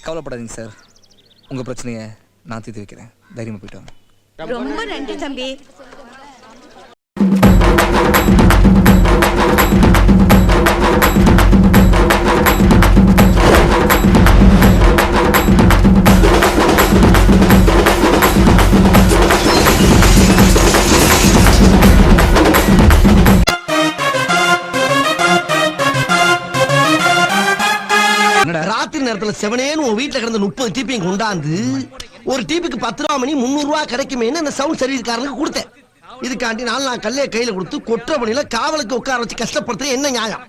கவலைப்படாதீங்க சார். உங்கள் பிரச்சனையை நான் தீர்த்து வைக்கிறேன். தைரியமாக போயிட்டு வாங்க. ரொம்ப நன்றி தம்பி. ராத்திரி நேரத்துல செவனேன்னு உன் வீட்டுல கிடந்த 30 டீப்பையும் கொண்டாந்து ஒரு டீப்புக்கு 10 ரூபா மணி 300 ரூபா கிடைக்குமே அந்த சவுண்ட் சர்வீஸ்காரனுக்கு கொடுத்தேன். இதுக்காண்டி நான் கல்லைய கையில கொடுத்து கொற்ற பணியில காவலுக்கு உட்கார வச்சு கஷ்டப்படுத்துறது என்ன நியாயம்?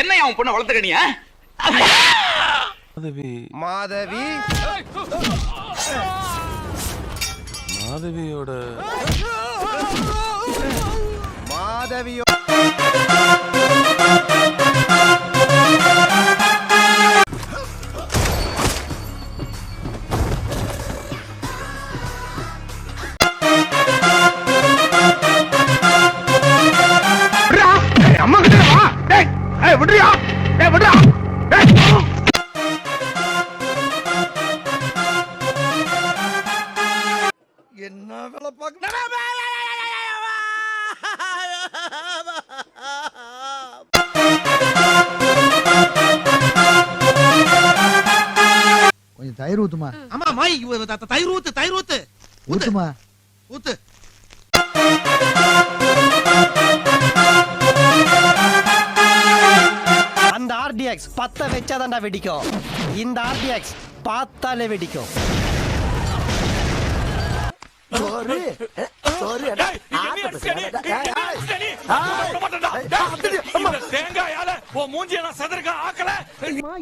என்ன அவன் பொண்ணை வளர்த்துக்கணியா? மாதவி மாதவியோட மாதவியோ அம்மா கிட்ட வா. டேய் விடுறியா? டேய் விடுறா. என்ன வேலை பார்க்க கொஞ்சம் தயிர் ஊத்துமா. ஆமா மை தயிர் ஊத்து தயிர் ஊத்து ஊத்துமா ஊத்து. அந்த RDX 10 வெச்சாதான்டா வெடிக்கும். இந்த RDX பார்த்தாலே வெடிக்கும்.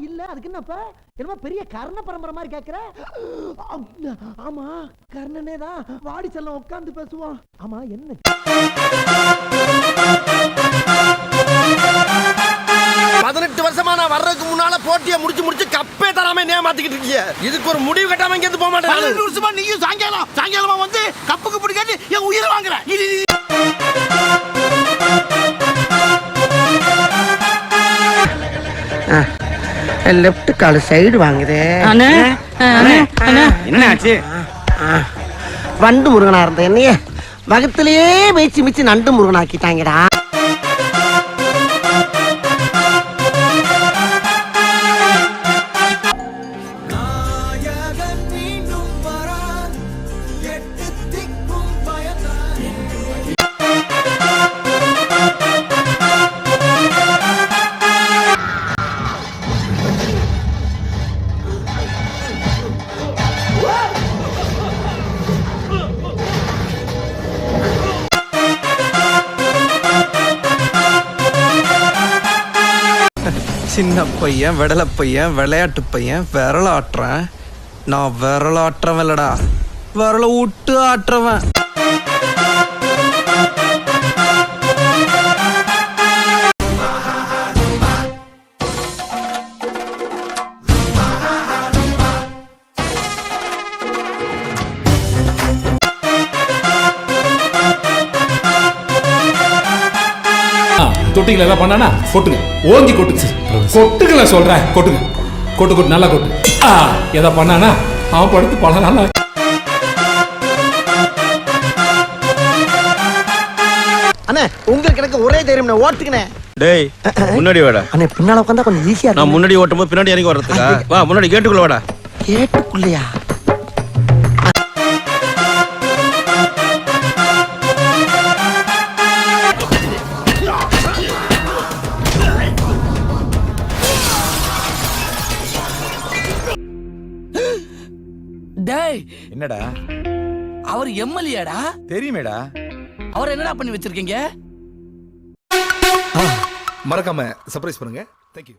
இல்ல அதுக்கு என்னப்பா என்னமா பெரிய கர்ண பரம்பரை மாதிரி கேக்குற? ஆமா கர்ணனே தான். வாடி செல்லம் உட்கார்ந்து பேசுவோம். ஆமா என்ன 18 வருஷமா நான் வர்றதுக்கு முன்னால போட்டியை முடிச்சு கப்பே தராம ஏமாத்திக்கிட்டு இருக்கீங்க. இதுக்கு ஒரு முடிவு கட்டாம இங்க போக மாட்டேன். 18 வருஷமா நீயும் சாயங்காலமா வந்து கப்புக்கு பிடிக்காட்டி என் உயிரை வாங்குற. லெஃப்ட் கால் சைடு வாங்குதே. என்ன ஆச்சு? வண்டு முருகனா இருந்த என்னைய வகத்திலேயே மிச்சு நண்டு முருகன் ஆக்கிட்டாங்கடா. சின்ன பையன் விடல பையன் விளையாட்டு பையன் விரலாட்டுறேன். நான் விரலாட்டுறவன் இல்லடா, விரல விட்டு ஆட்டுறவன். தொட்டிகளை எல்லாம் பண்ணானா கொட்டுங்க, ஓங்கி கொட்டுங்க, கொட்டுகளை சொல்றேன், கொட்டுங்க, கொட்டு கொட்டு நல்லா கொட்டு. எதை பண்ணானா அவன் படுத்து பல நாள். அண்ணே உங்களுக்கு எனக்கு ஒரே தைரியம் ஓட்டுக்கணே. டேய் முன்னாடி வாடா. அண்ணே பின்னால உட்கார்ந்தா கொஞ்சம் ஈஸியா இருக்கும். நான் முன்னாடி ஓட்டும்போது பின்னாடி இறங்கி வர்றதுக்கா? வா முன்னாடி கேட்டுக்குள்ள வாடா. கேட்டுக்குள்ளையா? டேய் என்னடா அவர் எம்எல்ஏடா? தெரியுமேடா. அவர் என்னடா பண்ணி வச்சிருக்கீங்க? மறக்காம சர்ப்ரைஸ் பண்ணுங்க. தேங்க்யூ.